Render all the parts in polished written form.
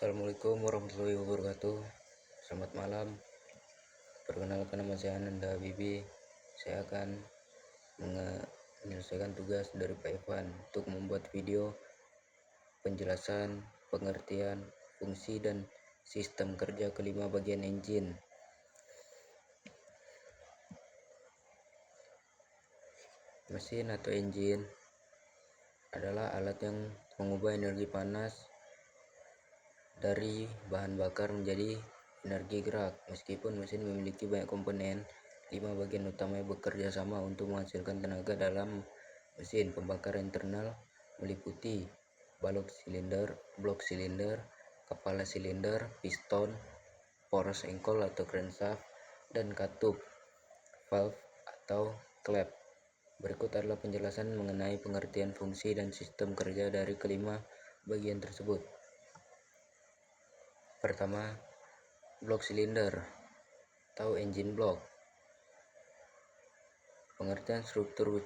Assalamualaikum warahmatullahi wabarakatuh. Selamat malam. Perkenalkan, nama saya Ananda Habibi. Saya akan menyelesaikan tugas dari Pak Evan untuk membuat video penjelasan, pengertian, fungsi, dan sistem kerja kelima bagian engine. Mesin atau engine adalah alat yang mengubah energi panas dari bahan bakar menjadi energi gerak. Meskipun mesin memiliki banyak komponen, 5 bagian utamanya bekerja sama untuk menghasilkan tenaga dalam mesin. Pembakaran internal meliputi blok silinder, kepala silinder, piston, poros engkol atau crankshaft, dan katup, valve atau klep. Berikut adalah penjelasan mengenai pengertian fungsi dan sistem kerja dari kelima bagian tersebut. Pertama, blok silinder atau engine block. Pengertian struktur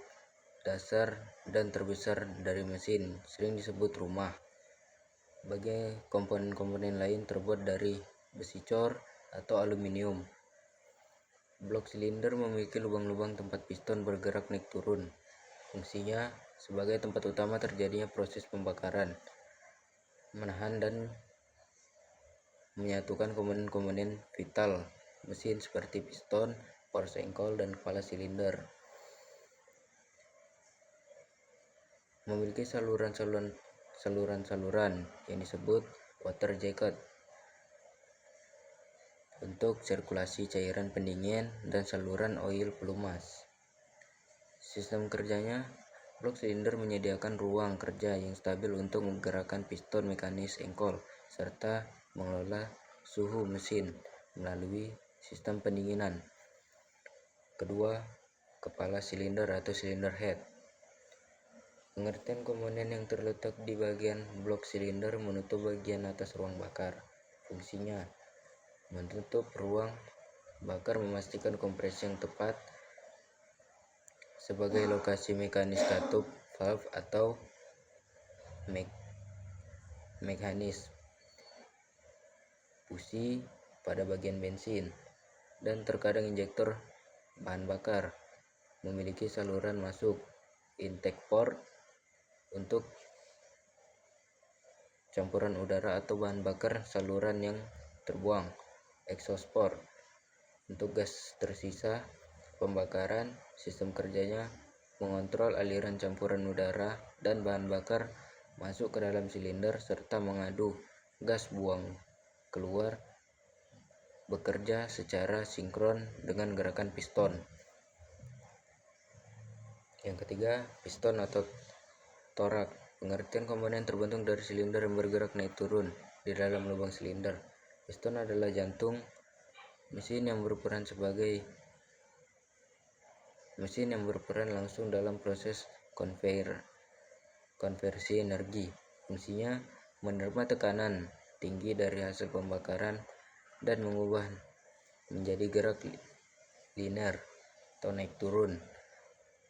dasar dan terbesar dari mesin, sering disebut rumah. Bagi komponen-komponen lain terbuat dari besi cor atau aluminium. Blok silinder memiliki lubang-lubang tempat piston bergerak naik turun. Fungsinya sebagai tempat utama terjadinya proses pembakaran, menahan dan menyatukan komponen-komponen vital mesin seperti piston, poros engkol, dan kepala silinder. Memiliki saluran-saluran yang disebut water jacket untuk sirkulasi cairan pendingin dan saluran oil pelumas. Sistem kerjanya, blok silinder menyediakan ruang kerja yang stabil untuk menggerakkan piston mekanis engkol serta mengelola suhu mesin melalui sistem pendinginan. Kedua, kepala silinder atau cylinder head. Pengertian komponen yang terletak di bagian blok silinder menutup bagian atas ruang bakar. Fungsinya menutup ruang bakar, memastikan kompresi yang tepat sebagai lokasi mekanis katup, valve atau mekanis busi pada bagian bensin, dan terkadang injektor bahan bakar. Memiliki saluran masuk, intake port untuk campuran udara atau bahan bakar, saluran yang terbuang, exhaust port untuk gas tersisa pembakaran. Sistem kerjanya mengontrol aliran campuran udara dan bahan bakar masuk ke dalam silinder serta mengadu gas buang keluar, bekerja secara sinkron dengan gerakan piston. Yang ketiga, piston atau torak. Pengertian komponen terbentuk dari silinder yang bergerak naik turun di dalam lubang silinder. Piston adalah jantung mesin yang berperan langsung dalam proses konversi energi. Fungsinya menerima tekanan tinggi dari hasil pembakaran dan mengubah menjadi gerak linear atau naik turun,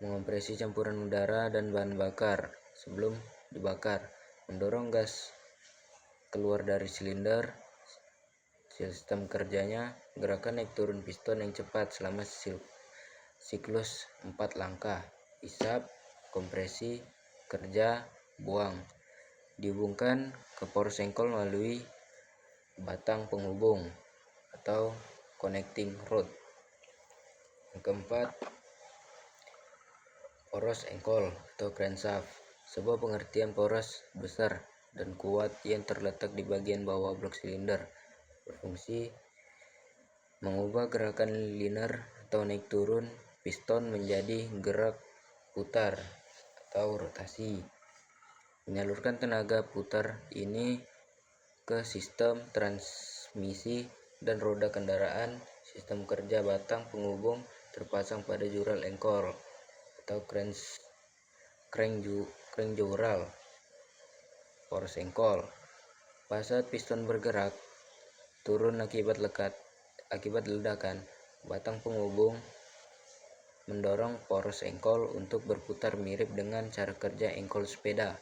mengompresi campuran udara dan bahan bakar sebelum dibakar, mendorong gas keluar dari silinder. Sistem kerjanya gerakan naik turun piston yang cepat selama siklus 4 langkah: isap, kompresi, kerja, buang. Dihubungkan ke poros engkol melalui batang penghubung atau connecting rod. Yang keempat, poros engkol atau crankshaft, sebuah pengertian poros besar dan kuat yang terletak di bagian bawah blok silinder, berfungsi mengubah gerakan linear atau naik turun piston menjadi gerak putar atau rotasi. Menyalurkan tenaga putar ini ke sistem transmisi dan roda kendaraan. Sistem kerja batang penghubung terpasang pada jural engkol atau crank jural poros engkol. Pada saat piston bergerak turun akibat ledakan, batang penghubung mendorong poros engkol untuk berputar mirip dengan cara kerja engkol sepeda.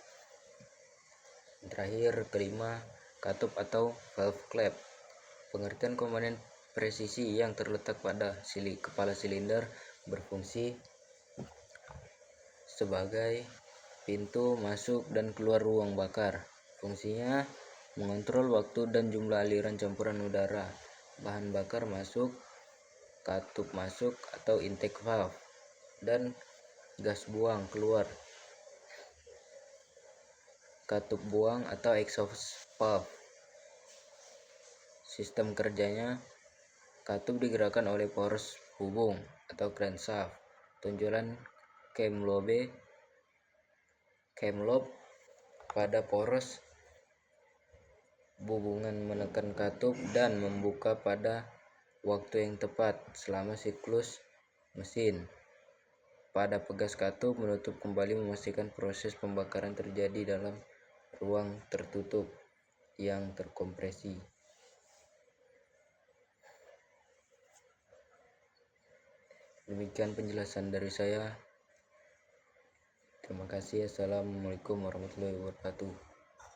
Terakhir, kelima, katup atau valve klep. Pengertian komponen presisi yang terletak pada kepala silinder berfungsi sebagai pintu masuk dan keluar ruang bakar. Fungsinya mengontrol waktu dan jumlah aliran campuran udara, bahan bakar masuk, katup masuk atau intake valve, dan gas buang keluar, katup buang atau exhaust valve. Sistem kerjanya: katup digerakkan oleh poros hubung atau crankshaft. Tonjolan camlobe pada poros hubungan menekan katup dan membuka pada waktu yang tepat selama siklus mesin. Pada pegas katup menutup kembali memastikan proses pembakaran terjadi dalam ruang tertutup yang terkompresi. Demikian penjelasan dari saya. Terima kasih. Assalamualaikum warahmatullahi wabarakatuh.